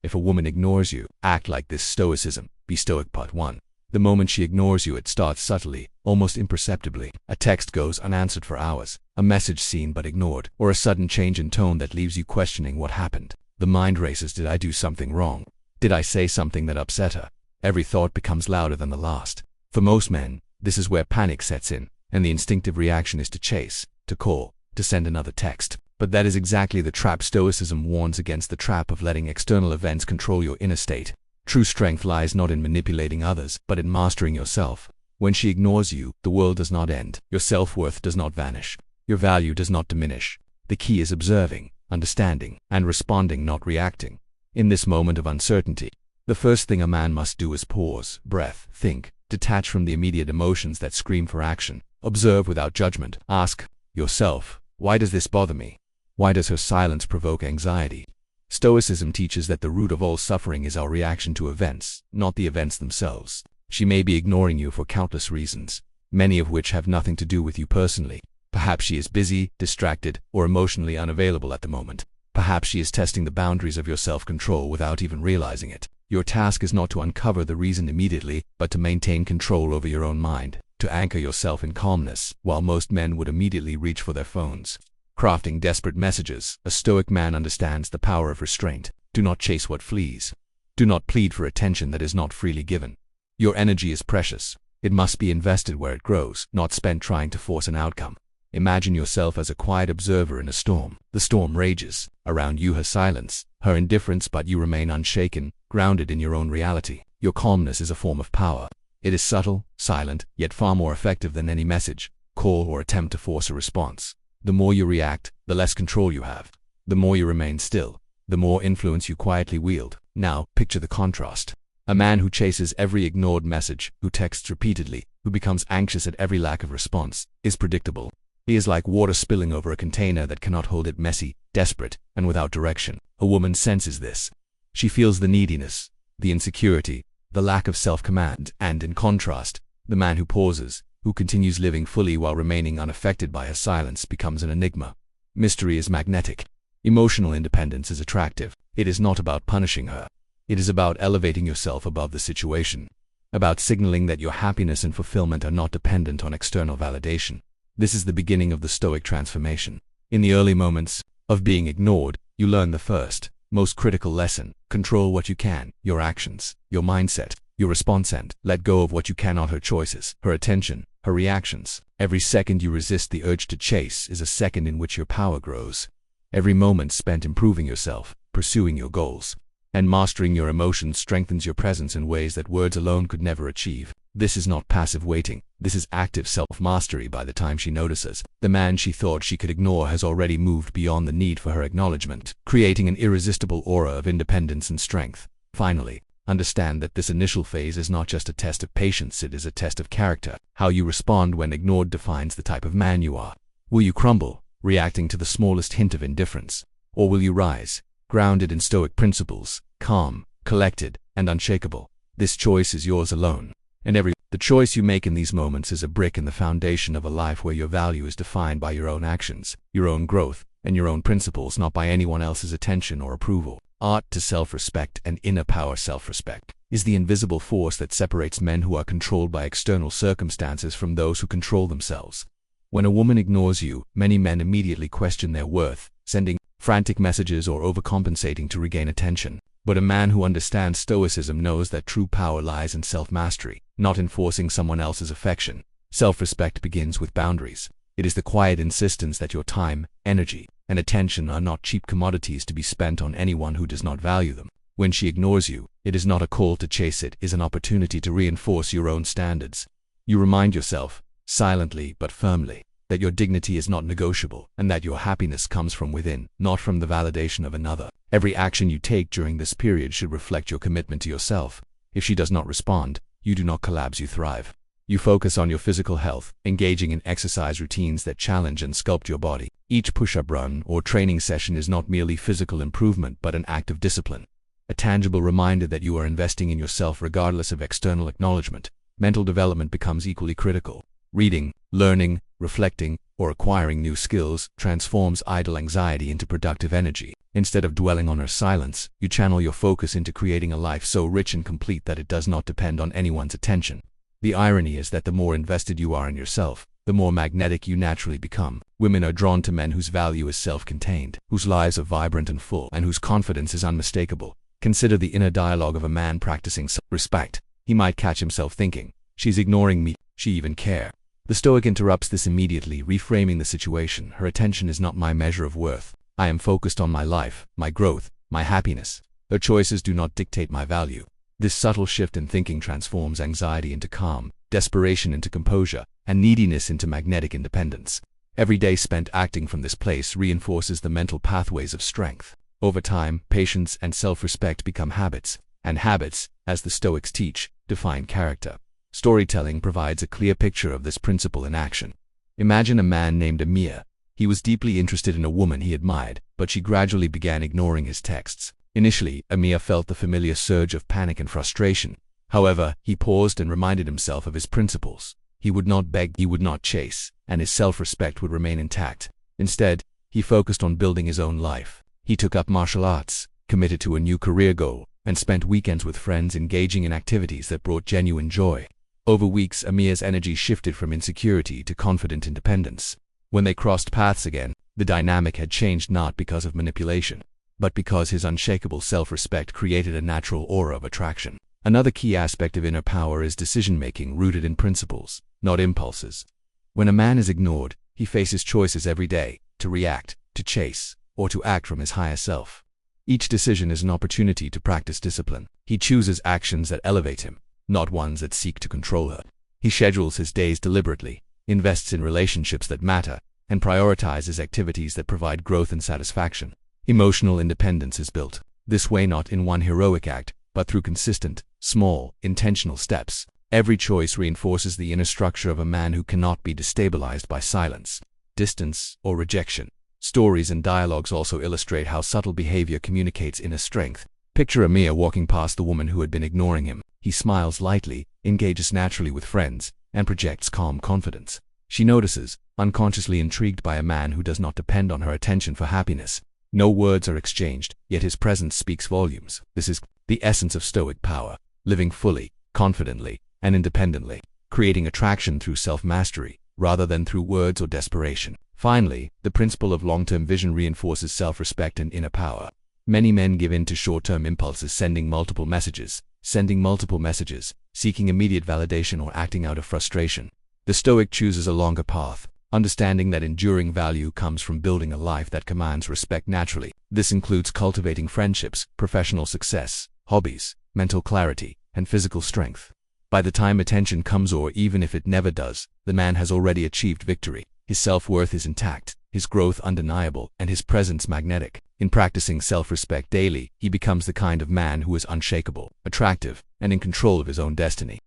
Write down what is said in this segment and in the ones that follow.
If a woman ignores you, act like this. Stoicism. Be Stoic. Part 1. The moment she ignores you, it starts subtly, almost imperceptibly. A text goes unanswered for hours, a message seen but ignored, or a sudden change in tone that leaves you questioning what happened. The mind races. Did I do something wrong? Did I say something that upset her? Every thought becomes louder than the last. For most men, this is where panic sets in, and the instinctive reaction is to chase, to call, to send another text. But that is exactly the trap. Stoicism warns against the trap of letting external events control your inner state. True strength lies not in manipulating others, but in mastering yourself. When she ignores you, the world does not end. Your self-worth does not vanish. Your value does not diminish. The key is observing, understanding, and responding, not reacting. In this moment of uncertainty, the first thing a man must do is pause, breath, think, detach from the immediate emotions that scream for action. Observe without judgment. Ask yourself, why does this bother me? Why does her silence provoke anxiety? Stoicism teaches that the root of all suffering is our reaction to events, not the events themselves. She may be ignoring you for countless reasons, many of which have nothing to do with you personally. Perhaps she is busy, distracted, or emotionally unavailable at the moment. Perhaps she is testing the boundaries of your self-control without even realizing it. Your task is not to uncover the reason immediately, but to maintain control over your own mind, to anchor yourself in calmness, while most men would immediately reach for their phones. Crafting desperate messages. A Stoic man understands the power of restraint. Do not chase what flees. Do not plead for attention that is not freely given. Your energy is precious. It must be invested where it grows, not spent trying to force an outcome. Imagine yourself as a quiet observer in a storm. The storm rages. Around you her silence, her indifference, but you remain unshaken, grounded in your own reality. Your calmness is a form of power. It is subtle, silent, yet far more effective than any message, call, or attempt to force a response. The more you react, the less control you have. The more you remain still, the more influence you quietly wield. Now, picture the contrast. A man who chases every ignored message, who texts repeatedly, who becomes anxious at every lack of response, is predictable. He is like water spilling over a container that cannot hold it, messy, desperate, and without direction. A woman senses this. She feels the neediness, the insecurity, the lack of self-command, and in contrast, the man who pauses, who continues living fully while remaining unaffected by her silence, becomes an enigma. Mystery is magnetic. Emotional independence is attractive. It is not about punishing her. It is about elevating yourself above the situation. About signaling that your happiness and fulfillment are not dependent on external validation. This is the beginning of the Stoic transformation. In the early moments of being ignored, you learn the first, most critical lesson. Control what you can, your actions, your mindset, your response, and let go of what you cannot, her choices, her attention, her reactions. Every second you resist the urge to chase is a second in which your power grows. Every moment spent improving yourself, pursuing your goals, and mastering your emotions strengthens your presence in ways that words alone could never achieve. This is not passive waiting. This is active self-mastery. By the time she notices, the man she thought she could ignore has already moved beyond the need for her acknowledgement, creating an irresistible aura of independence and strength. Finally, understand that this initial phase is not just a test of patience, it is a test of character. How you respond when ignored defines the type of man you are. Will you crumble, reacting to the smallest hint of indifference? Or will you rise, grounded in Stoic principles, calm, collected, and unshakable? This choice is yours alone. And the choice you make in these moments is a brick in the foundation of a life where your value is defined by your own actions, your own growth, and your own principles, not by anyone else's attention or approval. Art to self-respect and inner power. Self-respect is the invisible force that separates men who are controlled by external circumstances from those who control themselves. When a woman ignores you, many men immediately question their worth, sending frantic messages or overcompensating to regain attention. But a man who understands Stoicism knows that true power lies in self-mastery, not in forcing someone else's affection. Self-respect begins with boundaries. It is the quiet insistence that your time, energy, and attention are not cheap commodities to be spent on anyone who does not value them. When she ignores you, it is not a call to chase, it is an opportunity to reinforce your own standards. You remind yourself, silently but firmly, that your dignity is not negotiable, and that your happiness comes from within, not from the validation of another. Every action you take during this period should reflect your commitment to yourself. If she does not respond, you do not collapse, you thrive. You focus on your physical health, engaging in exercise routines that challenge and sculpt your body. Each push-up run or training session is not merely physical improvement but an act of discipline, a tangible reminder that you are investing in yourself regardless of external acknowledgement. Mental development becomes equally critical. Reading, learning, reflecting, or acquiring new skills, transforms idle anxiety into productive energy. Instead of dwelling on her silence, you channel your focus into creating a life so rich and complete that it does not depend on anyone's attention. The irony is that the more invested you are in yourself, the more magnetic you naturally become. Women are drawn to men whose value is self-contained, whose lives are vibrant and full, and whose confidence is unmistakable. Consider the inner dialogue of a man practicing self-respect. He might catch himself thinking, "She's ignoring me, she even care." The Stoic interrupts this immediately, reframing the situation. Her attention is not my measure of worth. I am focused on my life, my growth, my happiness. Her choices do not dictate my value. This subtle shift in thinking transforms anxiety into calm, desperation into composure, and neediness into magnetic independence. Every day spent acting from this place reinforces the mental pathways of strength. Over time, patience and self-respect become habits, and habits, as the Stoics teach, define character. Storytelling provides a clear picture of this principle in action. Imagine a man named Amir. He was deeply interested in a woman he admired, but she gradually began ignoring his texts. Initially, Amir felt the familiar surge of panic and frustration. However, he paused and reminded himself of his principles. He would not beg, he would not chase, and his self-respect would remain intact. Instead, he focused on building his own life. He took up martial arts, committed to a new career goal, and spent weekends with friends engaging in activities that brought genuine joy. Over weeks, Amir's energy shifted from insecurity to confident independence. When they crossed paths again, the dynamic had changed not because of manipulation, but because his unshakable self-respect created a natural aura of attraction. Another key aspect of inner power is decision-making rooted in principles, not impulses. When a man is ignored, he faces choices every day, to react, to chase, or to act from his higher self. Each decision is an opportunity to practice discipline. He chooses actions that elevate him, not ones that seek to control her. He schedules his days deliberately, invests in relationships that matter, and prioritizes activities that provide growth and satisfaction. Emotional independence is built this way not in one heroic act, but through consistent, small, intentional steps. Every choice reinforces the inner structure of a man who cannot be destabilized by silence, distance, or rejection. Stories and dialogues also illustrate how subtle behavior communicates inner strength. Picture Amir walking past the woman who had been ignoring him. He smiles lightly, engages naturally with friends, and projects calm confidence. She notices, unconsciously intrigued by a man who does not depend on her attention for happiness. No words are exchanged, yet his presence speaks volumes. This is the essence of Stoic power, living fully, confidently, and independently, creating attraction through self-mastery, rather than through words or desperation. Finally, the principle of long-term vision reinforces self-respect and inner power. Many men give in to short-term impulses, sending multiple messages, seeking immediate validation or acting out of frustration. The Stoic chooses a longer path, understanding that enduring value comes from building a life that commands respect naturally. This includes cultivating friendships, professional success, hobbies, mental clarity, and physical strength. By the time attention comes, or even if it never does, the man has already achieved victory. His self-worth is intact, his growth undeniable, and his presence magnetic. In practicing self-respect daily, he becomes the kind of man who is unshakable, attractive, and in control of his own destiny.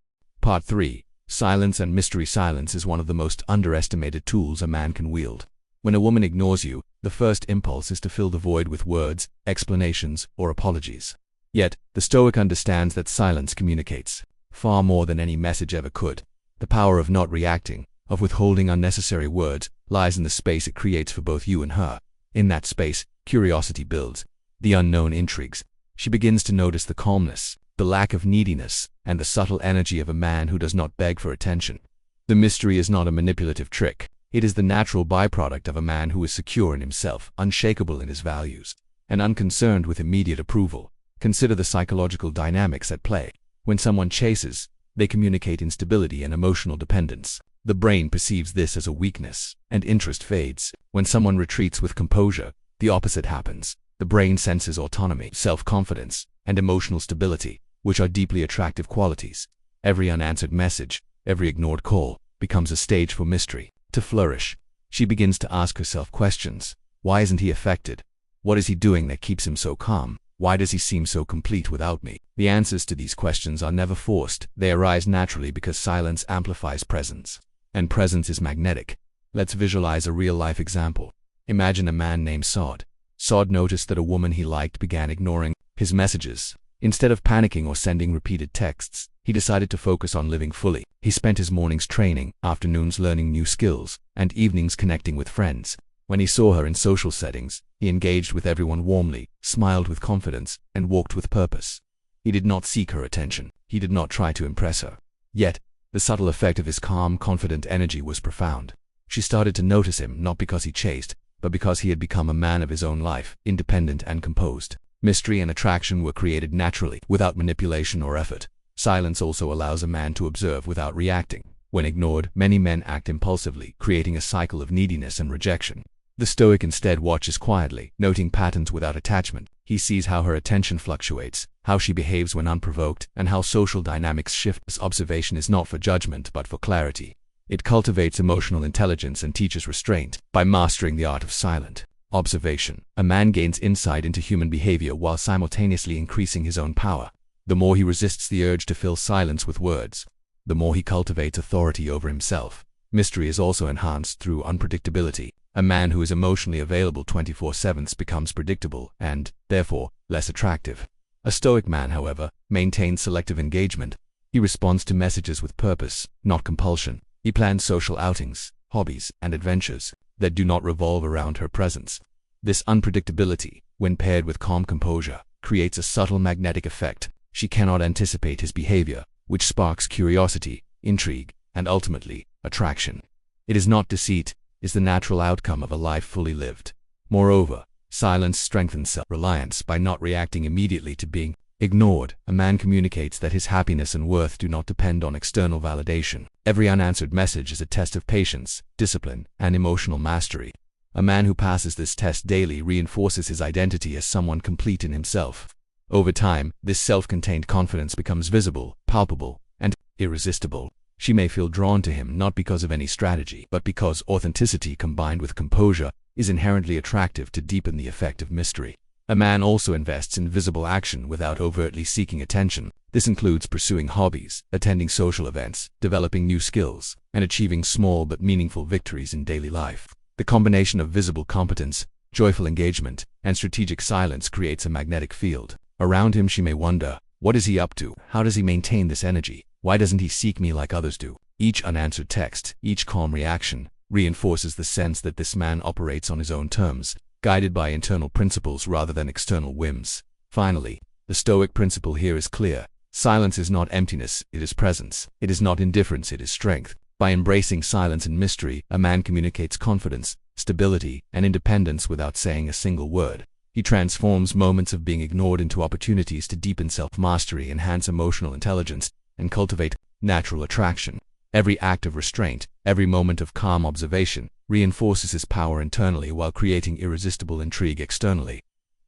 Part 3. Silence and mystery. Silence is one of the most underestimated tools a man can wield. When a woman ignores you, the first impulse is to fill the void with words, explanations, or apologies. Yet, the Stoic understands that silence communicates far more than any message ever could. The power of not reacting, of withholding unnecessary words, lies in the space it creates for both you and her. In that space, curiosity builds. The unknown intrigues. She begins to notice the calmness, the lack of neediness, and the subtle energy of a man who does not beg for attention. The mystery is not a manipulative trick. It is the natural byproduct of a man who is secure in himself, unshakable in his values, and unconcerned with immediate approval. Consider the psychological dynamics at play. When someone chases, they communicate instability and emotional dependence. The brain perceives this as a weakness, and interest fades. When someone retreats with composure, the opposite happens. The brain senses autonomy, self-confidence, and emotional stability, which are deeply attractive qualities. Every unanswered message, every ignored call, becomes a stage for mystery to flourish. She begins to ask herself questions. Why isn't he affected? What is he doing that keeps him so calm? Why does he seem so complete without me? The answers to these questions are never forced. They arise naturally because silence amplifies presence, and presence is magnetic. Let's visualize a real-life example. Imagine a man named Sod. Sod noticed that a woman he liked began ignoring his messages. Instead of panicking or sending repeated texts, he decided to focus on living fully. He spent his mornings training, afternoons learning new skills, and evenings connecting with friends. When he saw her in social settings, he engaged with everyone warmly, smiled with confidence, and walked with purpose. He did not seek her attention. He did not try to impress her. Yet, the subtle effect of his calm, confident energy was profound. She started to notice him not because he chased, but because he had become a man of his own life, independent and composed. Mystery and attraction were created naturally, without manipulation or effort. Silence also allows a man to observe without reacting. When ignored, many men act impulsively, creating a cycle of neediness and rejection. The Stoic instead watches quietly, noting patterns without attachment. He sees how her attention fluctuates, how she behaves when unprovoked, and how social dynamics shift. This observation is not for judgment but for clarity. It cultivates emotional intelligence and teaches restraint by mastering the art of silent observation. A man gains insight into human behavior while simultaneously increasing his own power. The more he resists the urge to fill silence with words, the more he cultivates authority over himself. Mystery is also enhanced through unpredictability. A man who is emotionally available 24/7 becomes predictable and, therefore, less attractive. A Stoic man, however, maintains selective engagement. He responds to messages with purpose, not compulsion. He plans social outings, hobbies, and adventures that do not revolve around her presence. This unpredictability, when paired with calm composure, creates a subtle magnetic effect. She cannot anticipate his behavior, which sparks curiosity, intrigue, and ultimately, attraction. It is not deceit, it is the natural outcome of a life fully lived. Moreover, silence strengthens self-reliance by not reacting immediately to being ignored. A man communicates that his happiness and worth do not depend on external validation. Every unanswered message is a test of patience, discipline, and emotional mastery. A man who passes this test daily reinforces his identity as someone complete in himself. Over time, this self-contained confidence becomes visible, palpable, and irresistible. She may feel drawn to him not because of any strategy, but because authenticity combined with composure is inherently attractive to deepen the effect of mystery. A man also invests in visible action without overtly seeking attention. This includes pursuing hobbies, attending social events, developing new skills, and achieving small but meaningful victories in daily life. The combination of visible competence, joyful engagement, and strategic silence creates a magnetic field. Around him she may wonder, what is he up to? How does he maintain this energy? Why doesn't he seek me like others do? Each unanswered text, each calm reaction, reinforces the sense that this man operates on his own terms, guided by internal principles rather than external whims. Finally, the Stoic principle here is clear. Silence is not emptiness, it is presence. It is not indifference, it is strength. By embracing silence and mystery, a man communicates confidence, stability, and independence without saying a single word. He transforms moments of being ignored into opportunities to deepen self-mastery, enhance emotional intelligence, and cultivate natural attraction. Every act of restraint, every moment of calm observation, reinforces his power internally while creating irresistible intrigue externally.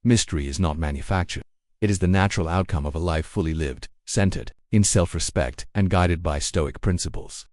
Mystery is not manufactured. It is the natural outcome of a life fully lived, centered in self-respect, and guided by Stoic principles.